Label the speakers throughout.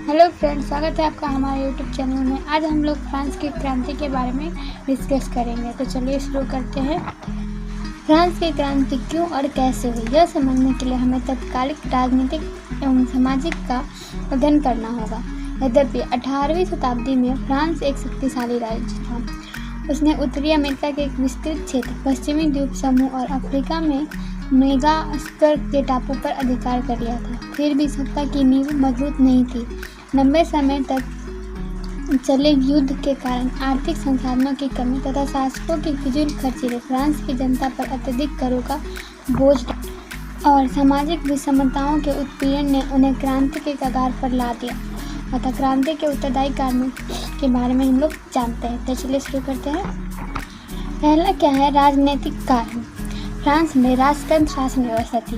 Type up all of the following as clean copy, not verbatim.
Speaker 1: Hello friends, स्वागत है आपका हमारे यूट्यूब चैनल में। आज हम लोग फ्रांस की क्रांति के बारे में डिस्कस करेंगे। तो चलिए शुरू करते हैं। फ्रांस की क्रांति क्यों और कैसे हुई, यह समझने के लिए हमें तत्कालिक राजनीतिक एवं सामाजिक का अध्ययन करना होगा। यद्यपि 18वीं शताब्दी में फ्रांस एक शक्तिशाली राज्य था। उसने उत्तरी अमेरिका के एक विस्तृत क्षेत्र, पश्चिमी द्वीप समूह और अफ्रीका में मेगास्कर के टापू पर अधिकार कर लिया था। फिर भी सत्ता की नींव मजबूत नहीं थी। लंबे समय तक चले युद्ध के कारण आर्थिक संसाधनों की कमी तथा शासकों की फिजूल खर्ची ने फ्रांस की जनता पर अत्यधिक करों का बोझ डाला और सामाजिक विषमताओं के उत्पीड़न ने उन्हें क्रांति के कगार पर ला दिया। अतः क्रांति के उत्तरदायी कारणों के बारे में हम लोग जानते हैं। तो चलिए शुरू करते हैं। पहला क्या है, राजनीतिक कारण। फ्रांस में राजतंत्र शासन व्यवस्था थी।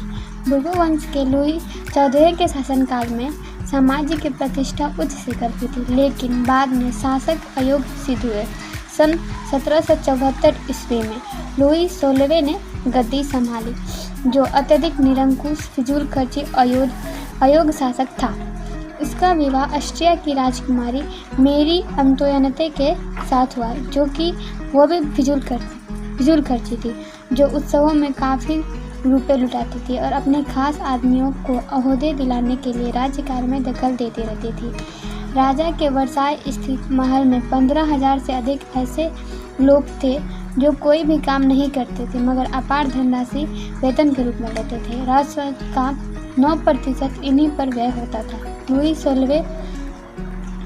Speaker 1: बुर्बो वंश के लुई 14वें के शासनकाल में साम्राज्य की प्रतिष्ठा उच्च शिखर की थी, लेकिन बाद में शासक अयोग्य सिद्ध हुए। सन 1774 ईस्वी में लुई 16वें ने गद्दी संभाली, जो अत्यधिक निरंकुश, फिजूल खर्ची, अयोग्य शासक था। उसका विवाह ऑस्ट्रिया की राजकुमारी मेरी अंतोयनते के साथ हुआ, जो कि वो भी फिजूल खर्ची थी, जो उत्सवों में काफ़ी रुपए लुटाती थी और अपने खास आदमियों को ओहदे दिलाने के लिए राज्य कार्य में दखल देती रहती थी। राजा के वर्साय स्थित महल में 15,000 से अधिक ऐसे लोग थे जो कोई भी काम नहीं करते थे, मगर अपार धनराशि वेतन के रूप में लेते थे। राजस्व का 9% इन्हीं पर व्यय होता था। लुई 16वें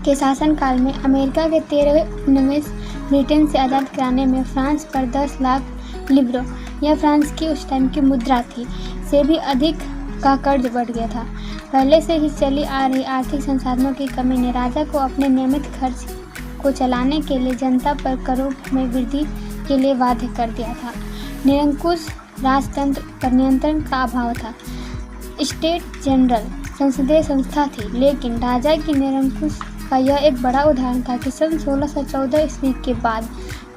Speaker 1: के शासनकाल में अमेरिका के 13वें उपनिवेश ब्रिटेन से आज़ाद कराने में फ्रांस पर 10 लाख लिब्रो, यह फ्रांस की उस टाइम की मुद्रा थी, से भी अधिक का कर्ज बढ़ गया था। पहले से ही चली आ रही आर्थिक संसाधनों की कमी ने राजा को अपने नियमित खर्च को चलाने के लिए जनता पर करों में वृद्धि के लिए बाध्य कर दिया था। निरंकुश राजतंत्र पर नियंत्रण का अभाव था। स्टेट जनरल संसदीय संस्था थी, लेकिन राजा की निरंकुश का यह एक बड़ा उदाहरण था कि सन 1614 ईस्वी के बाद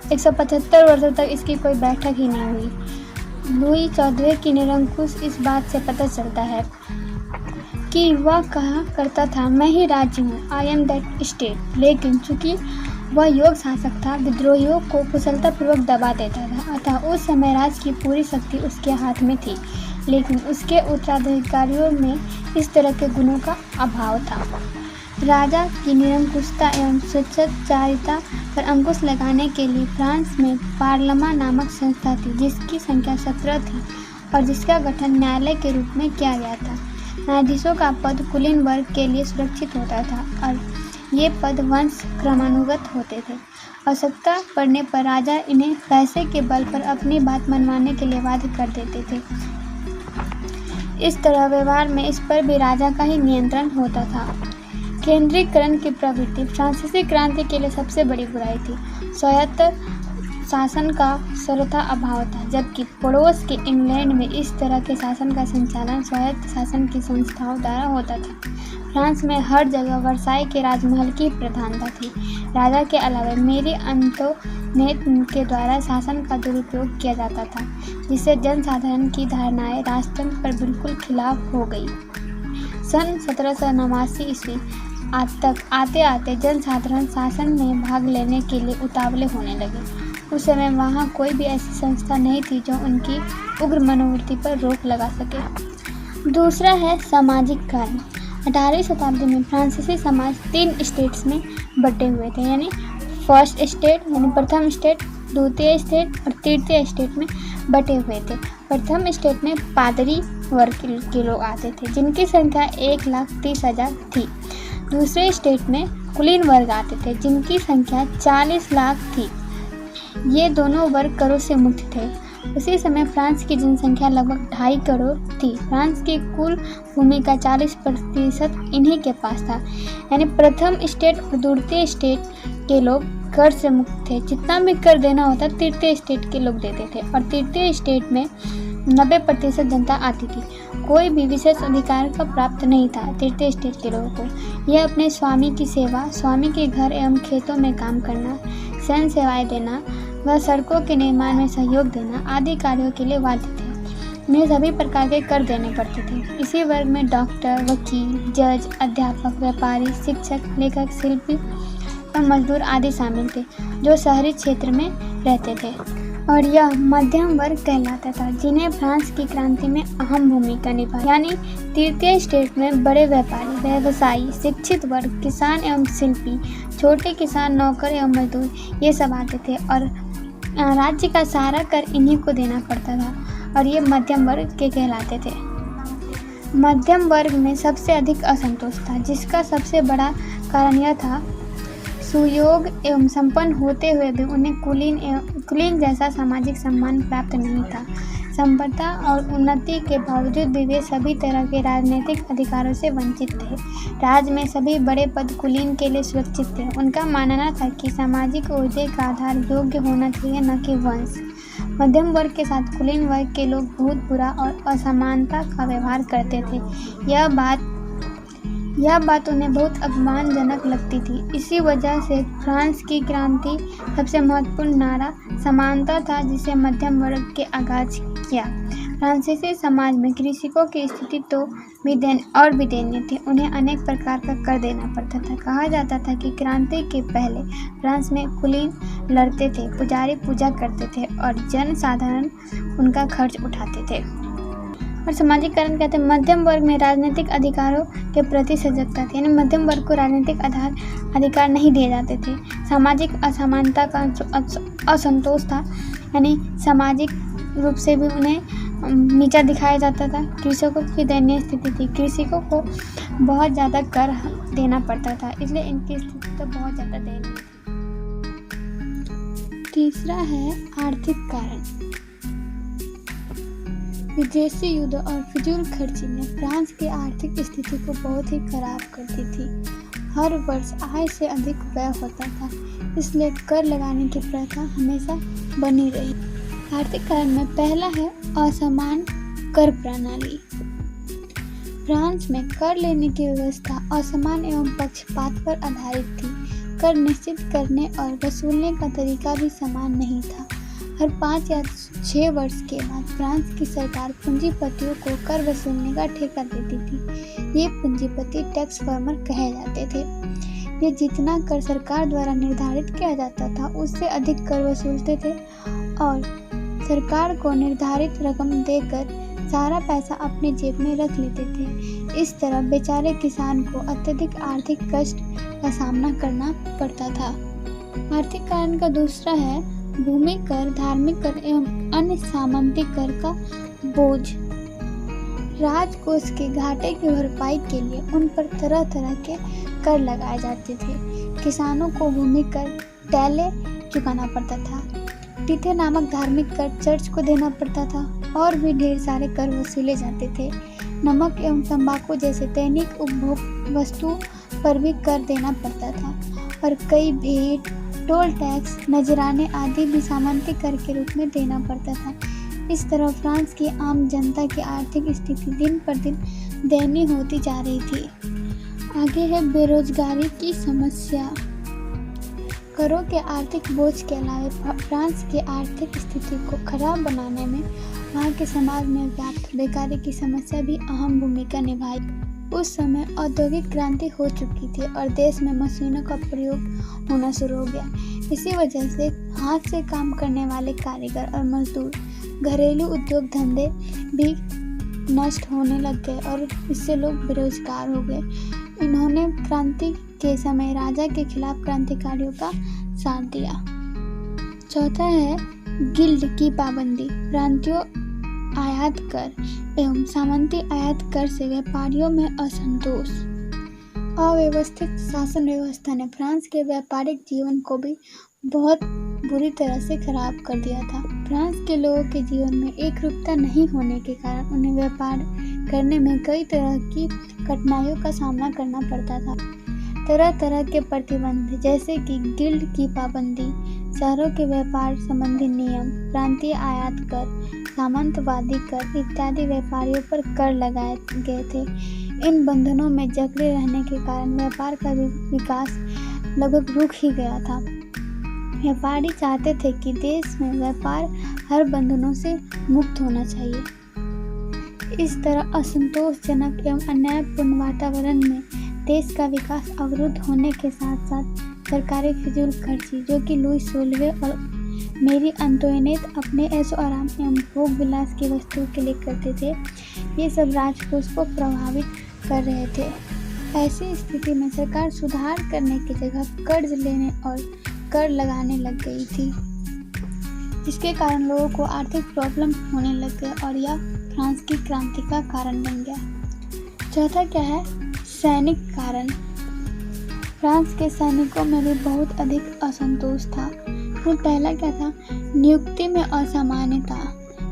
Speaker 1: 175 वर्षों तक इसकी कोई बैठक ही नहीं हुई। लुई 14वें की निरंकुश इस बात से पता चलता है कि वह कहा करता था, मैं ही राज्य हूँ, आई एम दैट स्टेट। लेकिन चूंकि वह योग्य शासक था, विद्रोहियों को कुशलतापूर्वक दबा देता था। अतः उस समय राज्य की पूरी शक्ति उसके हाथ में थी, लेकिन उसके उत्तराधिकारियों में इस तरह के गुणों का अभाव था। राजा की निरंकुशता एवं स्वेच्छाचारिता पर अंकुश लगाने के लिए फ्रांस में पार्लमा नामक संस्था थी, जिसकी संख्या 17 थी और जिसका गठन न्यायालय के रूप में किया गया था। न्यायाधीशों का पद कुलीन वर्ग के लिए सुरक्षित होता था और ये पद वंश क्रमानुगत होते थे। आवश्यकता पड़ने पर राजा इन्हें पैसे के बल पर अपनी बात मनवाने के लिए बाध्य कर देते थे। इस तरह व्यवहार में इस पर भी राजा का ही नियंत्रण होता था। केंद्रीकरण की प्रवृत्ति फ्रांसीसी क्रांति के लिए सबसे बड़ी बुराई थी। स्वायत्त शासन का सर्वथा अभाव था, जबकि पड़ोस के इंग्लैंड में इस तरह के शासन का संचालन स्वायत्त शासन की संस्थाओं द्वारा होता था। फ्रांस में हर जगह वर्साई के राजमहल की प्रधानता थी। राजा के अलावा मेरी अंतोनेट के द्वारा शासन का दुरुपयोग किया जाता था, जिससे जनसाधारण की धारणाएं राजतंत्र पर बिल्कुल खिलाफ हो गई। सन 1789 ईस्वी तक आते आते जनसाधारण शासन में भाग लेने के लिए उतावले होने लगे। उस समय वहाँ कोई भी ऐसी संस्था नहीं थी जो उनकी उग्र मनोवृत्ति पर रोक लगा सके। दूसरा है सामाजिक कारण। 18वीं शताब्दी में फ्रांसीसी समाज 3 स्टेट्स में बटे हुए थे, यानी फर्स्ट स्टेट यानी प्रथम स्टेट, द्वितीय स्टेट और तृतीय स्टेट में बटे हुए थे। प्रथम स्टेट में पादरी वर्ग के लोग आते थे, जिनकी संख्या 1,30,000 थी। दूसरे स्टेट में कुलीन वर्ग आते थे, जिनकी संख्या 40 लाख थी। ये दोनों वर्ग करों से मुक्त थे। उसी समय फ्रांस की जनसंख्या लगभग 2.5 करोड़ थी। फ्रांस की कुल भूमि का 40% इन्हीं के पास था, यानी प्रथम स्टेट और द्वितीय स्टेट के लोग कर से मुक्त थे। जितना भी कर देना होता तृतीय स्टेट के लोग देते थे और तृतीय स्टेट में 90% जनता आती थी। कोई भी विशेष अधिकार का प्राप्त नहीं था तृतीय स्टेट के लोगों को। यह अपने स्वामी की सेवा, स्वामी के घर एवं खेतों में काम करना, सैन्य सेवाएं देना व सड़कों के निर्माण में सहयोग देना आदि कार्यों के लिए बाध्य थे। उन्हें सभी प्रकार के कर देने पड़ते थे। इसी वर्ग में डॉक्टर, वकील, जज, अध्यापक, व्यापारी, शिक्षक, लेखक, शिल्पी और मजदूर आदि शामिल थे, जो शहरी क्षेत्र में रहते थे, और यह मध्यम वर्ग कहलाता था, जिन्हें फ्रांस की क्रांति में अहम भूमिका निभाई। यानी तृतीय स्टेट में बड़े व्यापारी, व्यवसायी, शिक्षित वर्ग, किसान एवं शिल्पी, छोटे किसान, नौकर एवं मजदूर, ये सब आते थे, और राज्य का सारा कर इन्हीं को देना पड़ता था, और ये मध्यम वर्ग के कहलाते थे। मध्यम वर्ग में सबसे अधिक असंतोष था, जिसका सबसे बड़ा कारण यह था सुयोग एवं संपन्न होते हुए भी उन्हें कुलीन जैसा सामाजिक सम्मान प्राप्त नहीं था। संपन्नता और उन्नति के बावजूद भी वे सभी तरह के राजनीतिक अधिकारों से वंचित थे। राज्य में सभी बड़े पद कुलीन के लिए सुरक्षित थे। उनका मानना था कि सामाजिक ओहदे का आधार योग्य होना चाहिए, न कि वंश। मध्यम वर्ग के साथ कुलीन वर्ग के लोग बहुत बुरा और असमानता का व्यवहार करते थे। यह बात उन्हें बहुत अपमानजनक लगती थी। इसी वजह से फ्रांस की क्रांति सबसे महत्वपूर्ण नारा समानता था, जिसे मध्यम वर्ग के आगाज किया। फ्रांसीसी समाज में कृषकों की स्थिति तो भी दयनीय थी। उन्हें अनेक प्रकार का कर देना पड़ता था। कहा जाता था कि क्रांति के पहले फ्रांस में कुलीन लड़ते थे, पुजारी पूजा करते थे और जन साधारण उनका खर्च उठाते थे। और सामाजिकरण कहते हैं मध्यम वर्ग में राजनीतिक अधिकारों के प्रति सजगता थी। यानी मध्यम वर्ग को राजनीतिक अधिकार नहीं दिए जाते थे। सामाजिक असमानता का असंतोष था, यानी सामाजिक रूप से भी उन्हें नीचा दिखाया जाता था। कृषकों की दयनीय स्थिति थी। कृषकों को बहुत ज़्यादा कर देना पड़ता था, इसलिए इनकी स्थिति तो बहुत ज़्यादा दयनीय थी। तीसरा है आर्थिक कारण। विदेशी युद्ध और फिजूल खर्ची ने फ्रांस की आर्थिक स्थिति को बहुत ही खराब कर दी थी। हर वर्ष आय से अधिक व्यय होता था, इसलिए कर लगाने की प्रथा हमेशा बनी रही। आर्थिक कारण में पहला है असमान कर प्रणाली। फ्रांस में कर लेने की व्यवस्था असमान एवं पक्षपात पर आधारित थी। कर निश्चित करने और वसूलने का तरीका भी समान नहीं था। हर 5 या 6 वर्ष के बाद फ्रांस की सरकार पूंजीपतियों को कर वसूलने का ठेका देती थी। ये पूंजीपति टैक्स फार्मर कहे जाते थे। ये जितना कर सरकार द्वारा निर्धारित किया जाता था, उससे अधिक कर वसूलते थे और सरकार को निर्धारित रकम देकर सारा पैसा अपने जेब में रख लेते थे। इस तरह बेचारे किसान को अत्यधिक आर्थिक कष्ट का सामना करना पड़ता था। आर्थिक कारण का दूसरा है भूमि कर, धार्मिक कर एवं अन्य सामंती कर का बोझ। राजकोष के घाटे की भरपाई के लिए उन पर तरह तरह के कर लगाए जाते थे। किसानों को भूमि कर टैले चुकाना पड़ता था। टिथे नामक धार्मिक कर चर्च को देना पड़ता था और भी ढेर सारे कर वसूले जाते थे। नमक एवं तंबाकू जैसे दैनिक उपभोग वस्तु पर भी कर देना पड़ता था और कई भेंट, टोल टैक्स, नजराने आदि भी सामंती कर के रूप में देना पड़ता था। इस तरह फ्रांस की आम जनता की आर्थिक स्थिति दिन पर दिन दयनीय होती जा रही थी। आगे है बेरोजगारी की समस्या। करों के आर्थिक बोझ के अलावा फ्रांस की आर्थिक स्थिति को खराब बनाने में वहाँ के समाज में व्याप्त बेकारी की समस्या भी अहम भूमिका निभाई। उस समय औद्योगिक क्रांति हो चुकी थी और देश में मशीनों का प्रयोग होना शुरू हो गया। इसी वजह से हाथ से काम करने वाले कारीगर और मजदूर, घरेलू उद्योग धंधे भी नष्ट होने लग गए और इससे लोग बेरोजगार हो गए। इन्होंने क्रांति के समय राजा के खिलाफ क्रांतिकारियों का साथ दिया। चौथा है गिल्ड की पाबंदी। प्रांतीय आयात कर एवं सामंती आयात कर से व्यापारियों में असंतोष। अव्यवस्थित शासन व्यवस्था ने फ्रांस के व्यापारिक जीवन को भी बहुत बुरी तरह से खराब कर दिया था। फ्रांस के लोगों के जीवन में एक रूपता नहीं होने के कारण उन्हें व्यापार करने में कई तरह की कठिनाइयों का सामना करना पड़ता था। तरह तरह के प्रतिबंध जैसे कि गिल्ड की पाबंदी, शहरों के व्यापार संबंधी नियम, प्रांतीय आयात कर, सामंतवादी कर इत्यादि व्यापारियों पर कर लगाए गए थे। इन बंधनों में जकड़े रहने के कारण व्यापार का विकास लगभग रुक ही गया था। व्यापारी चाहते थे कि देश में व्यापार हर बंधनों से मुक्त होना चाहिए। इस तरह असंतोषजनक एवं अन्यायपूर्ण वातावरण में देश का विकास अवरुद्ध होने के साथ साथ सरकारी फिजूल खर्ची, जो कि लुई 16वें और मेरी अंतोइनेट अपने ऐशो आराम एवं भोग विलास की वस्तुओं के लिए करते थे, ये सब राजकोष को प्रभावित कर रहे थे। ऐसी स्थिति में सरकार सुधार करने की जगह कर्ज लेने और कर लगाने लग गई थी, जिसके कारण लोगों को आर्थिक प्रॉब्लम होने लग गए और यह फ्रांस की क्रांति का कारण बन गया। चौथा क्या है? सैनिक कारण। फ्रांस के सैनिकों में भी बहुत अधिक असंतोष था। पहला क्या था? नियुक्ति में असामान्यता।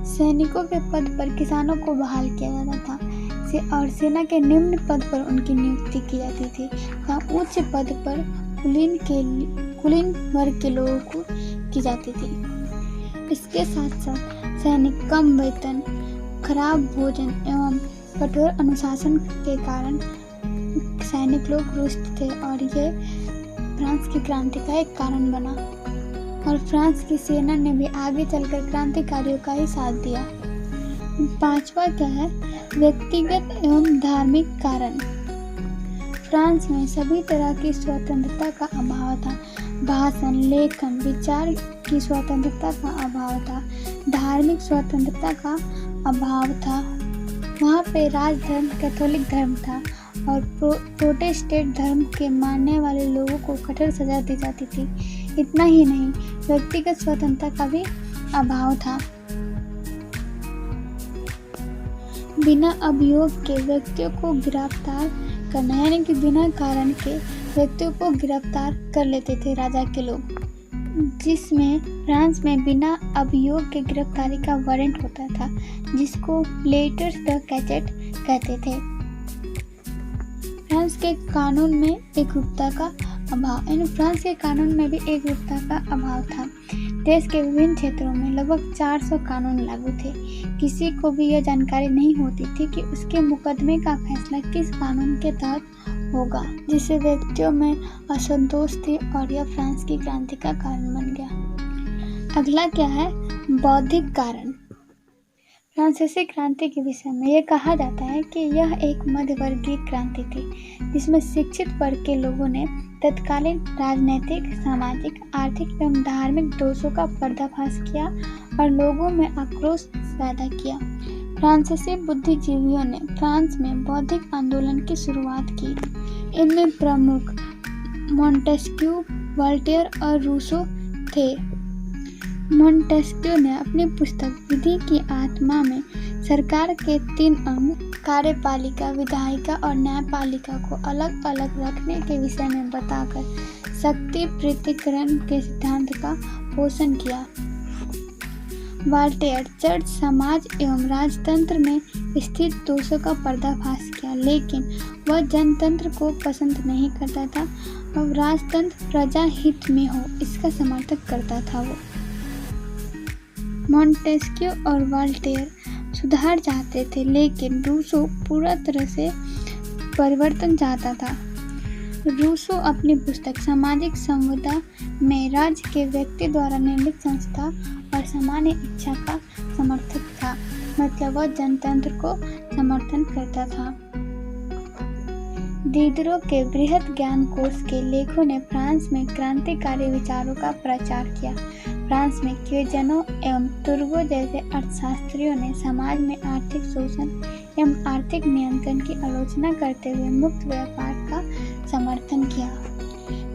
Speaker 1: सैनिकों के पद पर किसानों को बहाल किया जाता था और सेना के निम्न पद पर उनकी नियुक्ति की जाती थी, तथा उच्च पद पर कुलीन वर्ग के लोगों को की जाती थी। इसके साथ साथ सैनिक कम वेतन, खराब भोजन एवं कठोर अनुशासन के कारण सैनिक लोग रुष्ट थे और ये फ्रांस की क्रांति का एक कारण बना। और फ्रांस की सेना ने भी आगे चलकर क्रांतिकारियों का ही साथ दिया। पांचवा क्या है? व्यक्तिगत एवं धार्मिक कारण। फ्रांस में सभी तरह की स्वतंत्रता का अभाव था। भाषण, लेखन, विचार की स्वतंत्रता का अभाव था। धार्मिक स्वतंत्रता का अभाव था। वहाँ पे राजधर्म कैथोलिक धर्म था और प्रोटेस्टेंट धर्म के मानने वाले लोगों को कठोर सजा दी जाती थी। इतना ही नहीं, व्यक्तिगत स्वतंत्रता का भी अभाव था। बिना अभियोग के व्यक्तियों को गिरफ्तार करना, यानी कि बिना कारण के व्यक्तियों को गिरफ्तार कर लेते थे राजा के लोग, जिसमें फ्रांस में बिना अभियोग के गिरफ्तारी का वारंट होता था, जिसको लेटर्स द कैचेट कहते थे। फ्रांस के कानून में एकरूपता का अभाव, यानी फ्रांस के कानून में भी एकरूपता का अभाव था। देश के विभिन्न क्षेत्रों में लगभग 400 कानून लागू थे। किसी को भी यह जानकारी नहीं होती थी कि उसके मुकदमे का फैसला किस कानून के तहत होगा, जिससे व्यक्तियों में असंतोष थी और यह फ्रांस की क्रांति का कारण बन गया। अगला क्या है? बौद्धिक कारण। फ्रांसीसी क्रांति के विषय में यह कहा जाता है कि यह एक मध्यवर्गीय क्रांति थी, जिसमें शिक्षित वर्ग के लोगों ने तत्कालीन राजनीतिक, सामाजिक, आर्थिक एवं धार्मिक दोषों का पर्दाफाश किया और लोगों में आक्रोश पैदा किया। फ्रांसीसी बुद्धिजीवियों ने फ्रांस में बौद्धिक आंदोलन की शुरुआत की। इनमें प्रमुख मोंटेस्क्यू, वोल्टेयर और रूसो थे। मोंटेस्क्यू ने अपनी पुस्तक विधि की आत्मा में सरकार के 3 अंग, कार्यपालिका, विधायिका और न्यायपालिका को अलग अलग रखने के विषय में बताकर शक्ति पृथक्करण के सिद्धांत का पोषण किया। वोल्टेयर चर्च, समाज एवं राजतंत्र में स्थित दोषों का पर्दाफाश किया, लेकिन वह जनतंत्र को पसंद नहीं करता था और राजतंत्र प्रजा हित में हो इसका समर्थन करता था। वो मोंटेस्क्यू और वोल्टेयर सुधार चाहते थे, लेकिन रूसो पूरा तरह से परिवर्तन चाहता था। रूसो अपनी पुस्तक सामाजिक संविदा में राज्य के व्यक्ति द्वारा निर्मित संस्था और सामान्य इच्छा का समर्थक था, मतलब वह जनतंत्र को समर्थन करता था। दिदरो के बृहत ज्ञान कोश के लेखों ने फ्रांस में क्रांतिकारी विचारों का प्रचार किया। फ्रांस में क्यूजनो एवं तुर्गो जैसे अर्थशास्त्रियों ने समाज में आर्थिक शोषण एवं आर्थिक नियंत्रण की आलोचना करते हुए मुक्त व्यापार का समर्थन किया।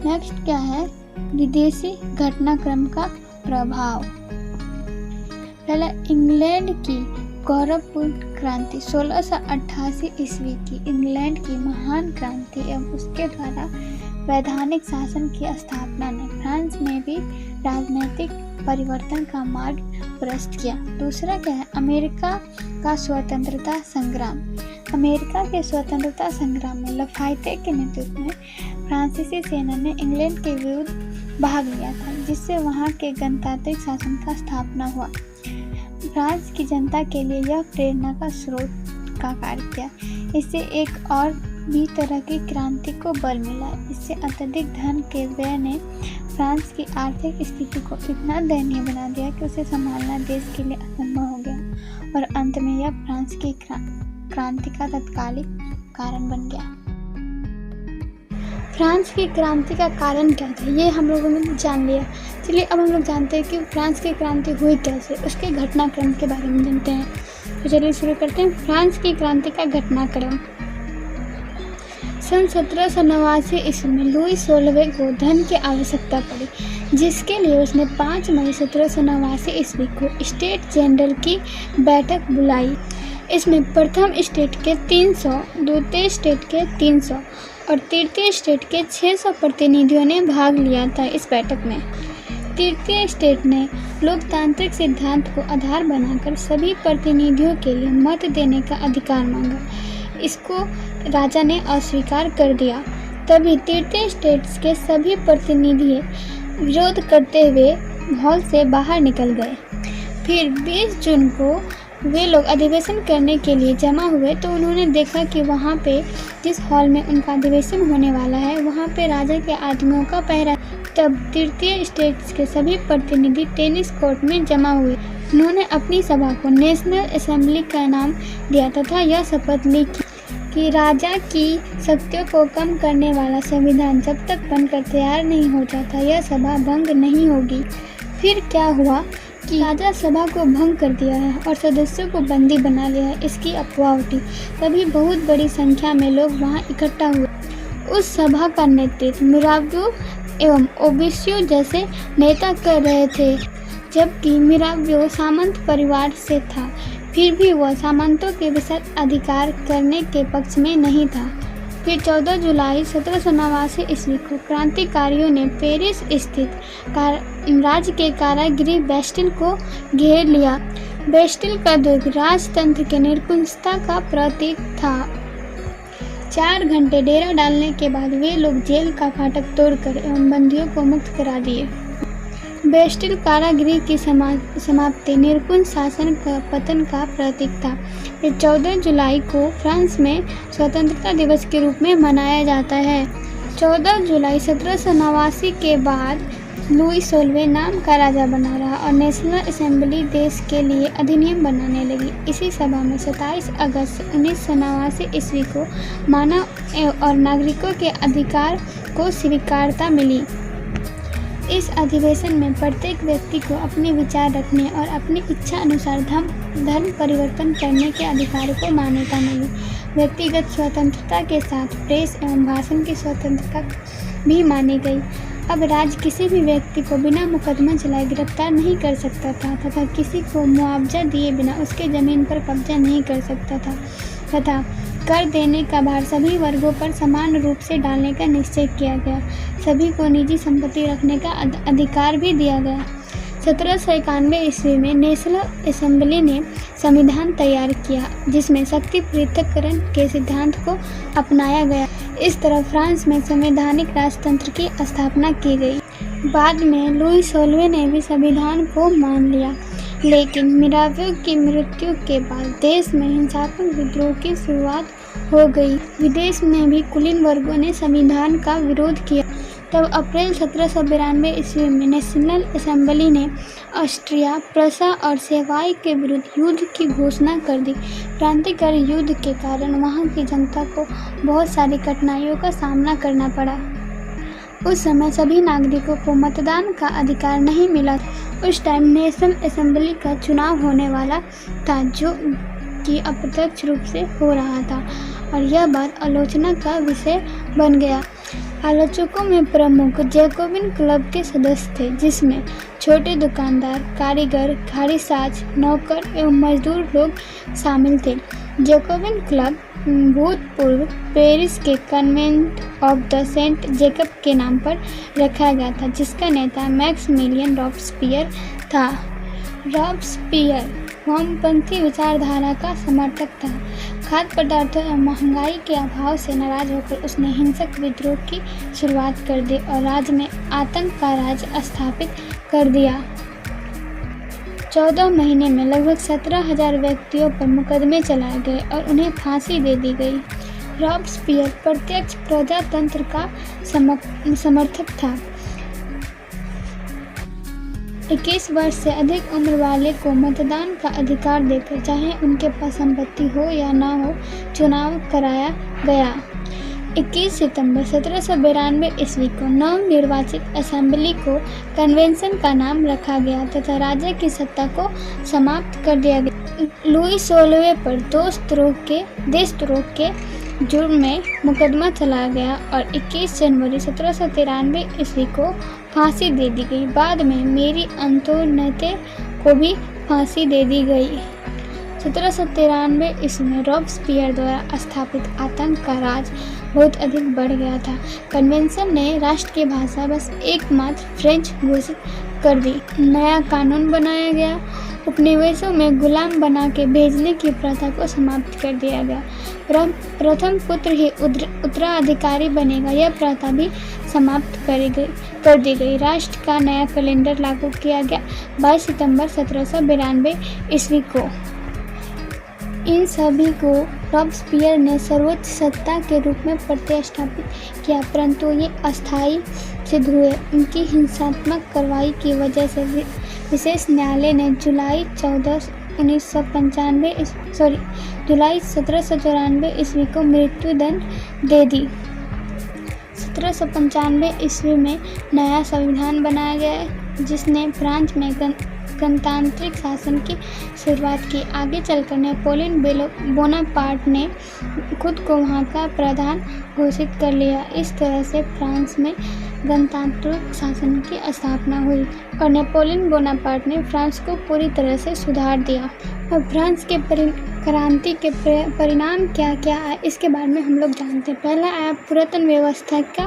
Speaker 1: नेक्स्ट क्या है? विदेशी घटनाक्रम का प्रभाव। पहला, इंग्लैंड की गौरवपूर्ण क्रांति 1688 ईस्वी की इंग्लैंड की महान क्रांति एवं उसके द्वारा वैधानिक शासन की स्थापना ने फ्रांस में भी राजनीतिक परिवर्तन का मार्ग प्रशस्त किया। दूसरा क्या है? अमेरिका का स्वतंत्रता संग्राम। अमेरिका के स्वतंत्रता संग्राम में लफायते के नेतृत्व में फ्रांसीसी सेना ने इंग्लैंड के विरुद्ध भाग लिया था, जिससे वहां के गणतांत्रिक शासन का स्थापना हुआ। फ्रांस की जनता के लिए यह प्रेरणा का स्रोत का कार्य किया। इससे एक और भी तरह की क्रांति को बल मिला। इससे अत्यधिक धन के व्यय ने फ्रांस की आर्थिक स्थिति को इतना दयनीय बना दिया कि उसे संभालना देश के लिए असंभव हो गया और अंत में यह फ्रांस की क्रांति का तत्कालिक कारण बन गया। फ्रांस की क्रांति का कारण क्या था, ये हम लोगों ने जान लिया। चलिए अब हम लोग जानते हैं कि फ्रांस की क्रांति हुई कैसे, उसके घटनाक्रम के बारे में जानते हैं। तो चलिए शुरू करते हैं। फ्रांस की क्रांति का घटनाक्रम। सन 1789 ईस्वी में लुई 16वें को धन की आवश्यकता पड़ी, जिसके लिए उसने 5 मई 1789 ईस्वी को स्टेट जनरल की बैठक बुलाई। इसमें प्रथम स्टेट के 300, द्वितीय स्टेट के 300 और तृतीय स्टेट के 600 प्रतिनिधियों ने भाग लिया था। इस बैठक में तृतीय स्टेट ने लोकतांत्रिक सिद्धांत को आधार बनाकर सभी प्रतिनिधियों के लिए मत देने का अधिकार मांगा। इसको राजा ने अस्वीकार कर दिया। तभी तृतीय स्टेट्स के सभी प्रतिनिधि विरोध करते हुए हॉल से बाहर निकल गए। फिर 20 जून को वे लोग अधिवेशन करने के लिए जमा हुए तो उन्होंने देखा कि वहाँ पे जिस हॉल में उनका अधिवेशन होने वाला है वहाँ पे राजा के आदमियों का पहरा। तब तृतीय स्टेट्स के सभी प्रतिनिधि टेनिस कोर्ट में जमा हुए। उन्होंने अपनी सभा को नेशनल असेंबली का नाम दिया तथा यह शपथ ली कि राजा की शक्तियों को कम करने वाला संविधान जब तक बनकर तैयार नहीं हो जाता यह सभा भंग नहीं होगी। फिर क्या हुआ कि राजा सभा को भंग कर दिया है और सदस्यों को बंदी बना लिया है, इसकी अफवाह उठी। तभी बहुत बड़ी संख्या में लोग वहां इकट्ठा हुए। उस सभा का नेतृत्व मिराव्यो एवं ओबिसियो जैसे नेता कर रहे थे, जबकि मिराव्यो सामंत परिवार से था। फिर भी वह सामंतों के विशेष अधिकार करने के पक्ष में नहीं था। फिर 14 जुलाई 1789 ईस्वी को क्रांतिकारियों ने पेरिस स्थित राज्य के कारागृह बेस्टिल को घेर लिया। बेस्टिल का दुर्ग राजतंत्र के निरंकुशता का प्रतीक था। 4 घंटे डेरा डालने के बाद वे लोग जेल का फाटक तोड़कर एवं बंदियों को मुक्त करा दिए। बेस्टिल कारागृह की समाप्ति निरंकुश शासन का पतन का प्रतीक था। फिर 14 जुलाई को फ्रांस में स्वतंत्रता दिवस के रूप में मनाया जाता है। 14 जुलाई 1789 के बाद लुई 16वें नाम का राजा बना रहा और नेशनल असेंबली देश के लिए अधिनियम बनाने लगी। इसी सभा में 27 अगस्त 1989 ईस्वी को मानव और नागरिकों के अधिकार को स्वीकारता मिली। इस अधिवेशन में प्रत्येक व्यक्ति को अपने विचार रखने और अपनी इच्छा अनुसार धर्म परिवर्तन करने के अधिकार को मान्यता मिली। व्यक्तिगत स्वतंत्रता के साथ प्रेस एवं भाषण की स्वतंत्रता भी मानी गई। अब राज्य किसी भी व्यक्ति को बिना मुकदमा चलाए गिरफ्तार नहीं कर सकता था तथा किसी को मुआवजा दिए बिना उसके जमीन पर कब्जा नहीं कर सकता था तथा कर देने का भार सभी वर्गों पर समान रूप से डालने का निश्चय किया गया। सभी को निजी संपत्ति रखने का अधिकार भी दिया गया। 1791 ईस्वी में नेशनल असेंबली ने संविधान तैयार किया जिसमें शक्ति पृथक्करण के सिद्धांत को अपनाया गया। इस तरह फ्रांस में संवैधानिक राजतंत्र की स्थापना की गई। बाद में लुई 16वें ने भी संविधान को मान लिया, लेकिन मिराव्यो की मृत्यु के बाद देश में हिंसात्मक विद्रोह की शुरुआत हो गई। विदेश में भी कुलीन वर्गों ने संविधान का विरोध किया। तब अप्रैल 1792 ईस्वी में नेशनल असेंबली ने ऑस्ट्रिया, प्रसा और सेवाई के विरुद्ध युद्ध की घोषणा कर दी। क्रांतिकारी युद्ध के कारण वहां की जनता को बहुत सारी कठिनाइयों का सामना करना पड़ा। उस समय सभी नागरिकों को मतदान का अधिकार नहीं मिला। उस टाइम नेशनल असेंबली का चुनाव होने वाला था जो कि अप्रत्यक्ष रूप से हो रहा था और यह बात आलोचना का विषय बन गया। आलोचकों में प्रमुख जैकोबिन क्लब के सदस्य थे, जिसमें छोटे दुकानदार, कारीगर, खाड़ीसाज, नौकर एवं मजदूर लोग शामिल थे। जैकोबिन क्लब भूतपूर्व पेरिस के convent of the saint Jacob के नाम पर रखा गया था, जिसका नेता मैक्सिमिलियन रॉबस्पियर था। रॉबस्पियर वामपंथी विचारधारा का समर्थक था। खाद्य पदार्थों एवं महंगाई के अभाव से नाराज होकर उसने हिंसक विद्रोह की शुरुआत कर दी और राज्य में आतंक का राज स्थापित कर दिया। 14 महीने में लगभग 17,000 व्यक्तियों पर मुकदमे चलाए गए और उन्हें फांसी दे दी गई। रॉबस्पियर प्रत्यक्ष प्रजातंत्र का समर्थक था। 21 वर्ष से अधिक उम्र वाले को मतदान का अधिकार देकर, चाहे उनके पास संपत्ति हो या ना हो, चुनाव कराया गया। 21 सितंबर 1792 ईस्वी को नवनिर्वाचित असेंबली को कन्वेंशन का नाम रखा गया तथा राजा की सत्ता को समाप्त कर दिया गया। लुई 16वें पर देशद्रोह के जुर्म में मुकदमा चलाया गया और 21 जनवरी 1793 ईस्वी को फांसी दे दी गई। बाद में मेरी अंतोनेते को भी फांसी दे दी गई। 1793 ईस्वी में रॉबस्पियर द्वारा स्थापित आतंक का राज बहुत अधिक बढ़ गया था। कन्वेंशन ने राष्ट्र की भाषा बस एकमात्र फ्रेंच घोषित कर दी। नया कानून बनाया गया। उपनिवेशों में गुलाम बना के भेजने की प्रथा को समाप्त कर दिया गया। प्रथम पुत्र ही उत्तराधिकारी बनेगा, यह प्रथा भी समाप्त कर दी गई। राष्ट्र का नया कैलेंडर लागू किया गया 22 सितंबर 1792 ईस्वी को। इन सभी को रॉबस्पियर ने सर्वोच्च सत्ता के रूप में प्रतिष्ठापित किया, परंतु ये अस्थायी सिद्ध हुए। उनकी हिंसात्मक कार्रवाई की वजह से विशेष न्यायालय ने जुलाई 1794 ईस्वी को मृत्यु दंड दे दी। 1795 ईस्वी में नया संविधान बनाया गया जिसने फ्रांस में गणतांत्रिक शासन की शुरुआत की। आगे चलकर नेपोलियन बोनापार्ट ने खुद को वहाँ का प्रधान घोषित कर लिया। इस तरह से फ्रांस में गणतांत्रिक शासन की स्थापना हुई और नेपोलियन बोनापार्ट ने फ्रांस को पूरी तरह से सुधार दिया। अब फ्रांस के क्रांति के परिणाम क्या क्या आए इसके बारे में हम लोग जानते हैं। पहला आया पुरातन व्यवस्था का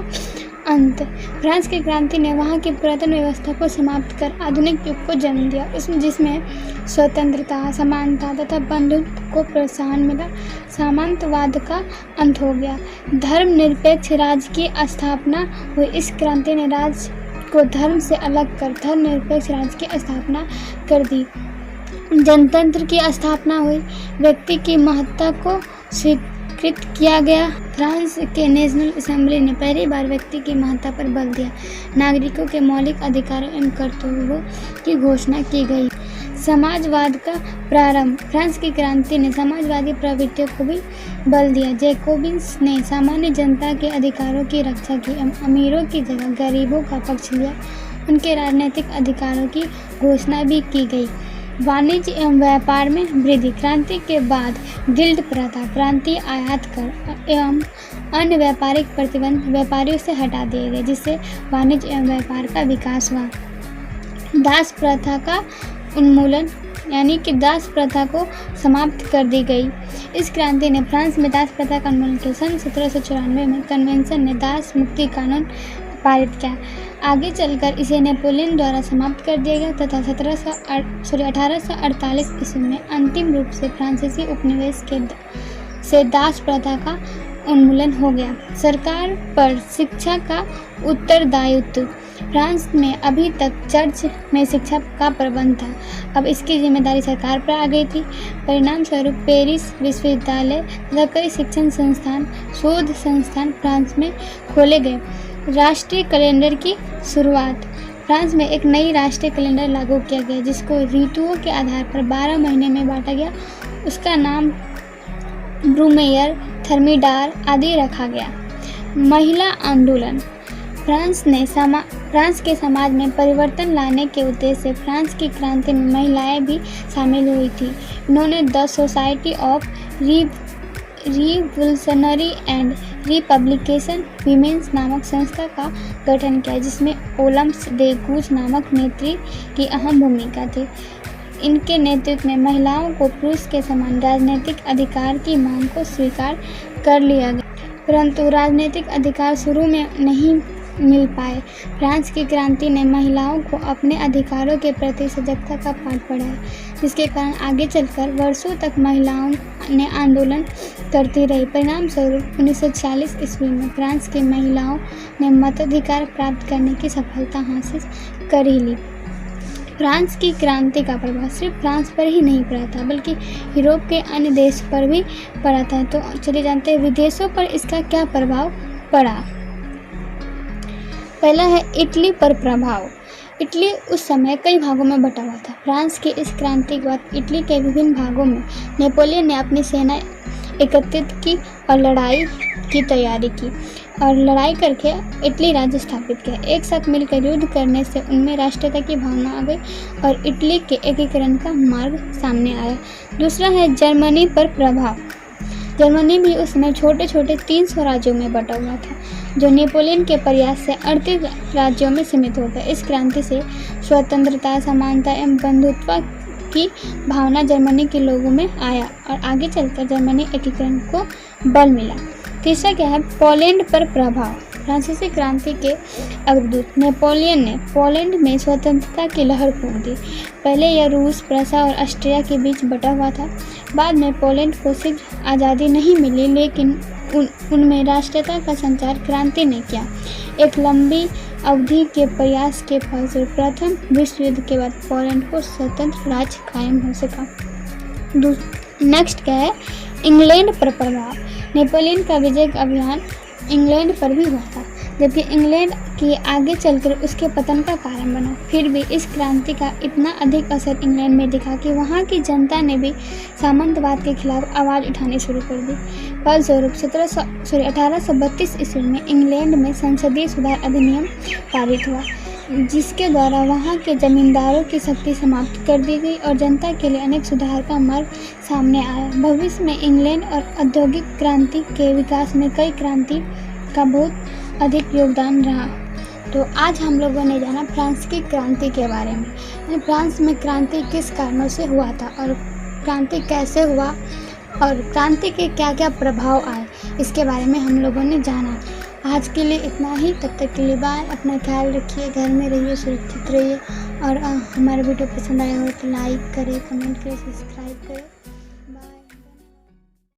Speaker 1: अंत। फ्रांस की क्रांति ने वहाँ की पुरातन व्यवस्था को समाप्त कर आधुनिक युग को जन्म दिया, जिसमें स्वतंत्रता, समानता तथा बंधुत्व को प्रोत्साहन मिला। सामंतवाद का अंत हो गया। धर्मनिरपेक्ष राज्य की स्थापना हुई। इस क्रांति ने राज्य को धर्म से अलग कर धर्मनिरपेक्ष राज्य की स्थापना कर दी। जनतंत्र की स्थापना हुई। व्यक्ति की महत्ता को स्वीकृत किया गया। फ्रांस के नेशनल असेंबली ने पहली बार व्यक्ति की महत्ता पर बल दिया। नागरिकों के मौलिक अधिकारों एवं कर्तव्यों की घोषणा की गई। समाजवाद का प्रारंभ। फ्रांस की क्रांति ने समाजवादी प्रवृत्तियों को भी बल दिया। जैकोबिन्स ने सामान्य जनता के अधिकारों की रक्षा की एवं अमीरों की जगह गरीबों का पक्ष लिया। उनके राजनीतिक अधिकारों की घोषणा भी की गई। वाणिज्य एवं व्यापार में वृद्धि। क्रांति के बाद गिल्ड प्रथा, प्रांतीय आयात कर एवं अन्य व्यापारिक प्रतिबंध व्यापारियों से हटा दिए गए, जिससे वाणिज्य एवं व्यापार का विकास हुआ। दास प्रथा का उन्मूलन, यानी कि दास प्रथा को समाप्त कर दी गई। इस क्रांति ने फ्रांस में दास प्रथा का उन्मूलन किया। सन 1794 में कन्वेंशन ने दास मुक्ति कानून पारित किया। आगे चलकर इसे नेपोलियन द्वारा समाप्त कर दिया गया तथा 1848 ईस्वी में अंतिम रूप से फ्रांसीसी उपनिवेश से दास प्रथा का उन्मूलन हो गया। सरकार पर शिक्षा का उत्तरदायित्व। फ्रांस में अभी तक चर्च में शिक्षा का प्रबंध था, अब इसकी जिम्मेदारी सरकार पर आ गई थी। परिणाम स्वरूप पेरिस विश्वविद्यालय तथा कई शिक्षण संस्थान, शोध संस्थान फ्रांस में खोले गए। राष्ट्रीय कैलेंडर की शुरुआत। फ्रांस में एक नई राष्ट्रीय कैलेंडर लागू किया गया जिसको ऋतुओं के आधार पर 12 महीने में बांटा गया। उसका नाम ब्रूमेयर, थर्मिडार आदि रखा गया। महिला आंदोलन। फ्रांस के समाज में परिवर्तन लाने के उद्देश्य से फ्रांस की क्रांति में महिलाएं भी शामिल हुई थी। उन्होंने the society of revolutionary and republication women's नामक संस्था का गठन किया, जिसमें ओलम्स डे गूज नामक नेत्री की अहम भूमिका थी। इनके नेतृत्व में महिलाओं को पुरुष के समान राजनीतिक अधिकार की मांग को स्वीकार कर लिया गया, परंतु राजनीतिक अधिकार शुरू में नहीं मिल पाए। फ्रांस की क्रांति ने महिलाओं को अपने अधिकारों के प्रति सजगता का पाठ पढ़ाया, जिसके कारण आगे चलकर वर्षों तक महिलाओं ने आंदोलन करती रही। परिणाम स्वरूप 1946 ईस्वी में फ्रांस की महिलाओं ने मताधिकार प्राप्त करने की सफलता हासिल कर ही ली। फ्रांस की क्रांति का प्रभाव सिर्फ फ्रांस पर ही नहीं पड़ा था, बल्कि यूरोप के अन्य देश पर भी पड़ा था। तो चलिए जानते हैं विदेशों पर इसका क्या प्रभाव पड़ा। पहला है इटली पर प्रभाव। इटली उस समय कई भागों में बटा हुआ था। फ्रांस की इस क्रांति के बाद इटली के विभिन्न भागों में नेपोलियन ने अपनी सेना एकत्रित की और लड़ाई की तैयारी की और लड़ाई करके इटली राज्य स्थापित किया। एक साथ मिलकर युद्ध करने से उनमें राष्ट्रीयता की भावना आ गई और इटली के एकीकरण का मार्ग सामने आया। दूसरा है जर्मनी पर प्रभाव। जर्मनी भी उस समय छोटे छोटे 300 राज्यों में बटा हुआ था, जो नेपोलियन के प्रयास से 38 राज्यों में सीमित हो गया। इस क्रांति से स्वतंत्रता, समानता एवं बंधुत्व की भावना जर्मनी के लोगों में आया और आगे चलकर जर्मनी एकीकरण को बल मिला। तीसरा क्या है, पोलैंड पर प्रभाव। फ्रांसीसी क्रांति के अग्रदूत नेपोलियन ने पोलैंड में स्वतंत्रता की लहर फूंक दी। पहले यह रूस, प्रसा और ऑस्ट्रिया के बीच बटा हुआ था। बाद में पोलैंड को शीघ्र आज़ादी नहीं मिली, लेकिन उनमें राष्ट्रीयता का संचार क्रांति ने किया। एक लंबी अवधि के प्रयास के फलस्वरूप प्रथम विश्व युद्ध के बाद पोलैंड को स्वतंत्र राज्य कायम हो सका। नेक्स्ट क्या है, इंग्लैंड पर प्रभाव। नेपोलियन का विजय अभियान इंग्लैंड पर भी हुआ था, जबकि इंग्लैंड की आगे चलकर उसके पतन का कारण बना। फिर भी इस क्रांति का इतना अधिक असर इंग्लैंड में दिखा कि वहाँ की जनता ने भी सामंतवाद के खिलाफ आवाज़ उठानी शुरू कर दी। फलस्वरूप 1832 ईस्वी में इंग्लैंड में संसदीय सुधार अधिनियम पारित हुआ, जिसके द्वारा वहाँ के जमींदारों की शक्ति समाप्त कर दी गई और जनता के लिए अनेक सुधार का मार्ग सामने आया। भविष्य में इंग्लैंड और औद्योगिक क्रांति के विकास में कई क्रांति का बहुत अधिक योगदान रहा। तो आज हम लोगों ने जाना फ्रांस की क्रांति के बारे में। फ्रांस में क्रांति किस कारणों से हुआ था और क्रांति कैसे हुआ और क्रांति के क्या क्या प्रभाव आए, इसके बारे में हम लोगों ने जाना। आज के लिए इतना ही, तब तक के लिए बाय। अपना ख्याल रखिए, घर में रहिए, सुरक्षित रहिए और हमारा वीडियो पसंद आया हो तो लाइक करें, कमेंट करें, सब्सक्राइब करें।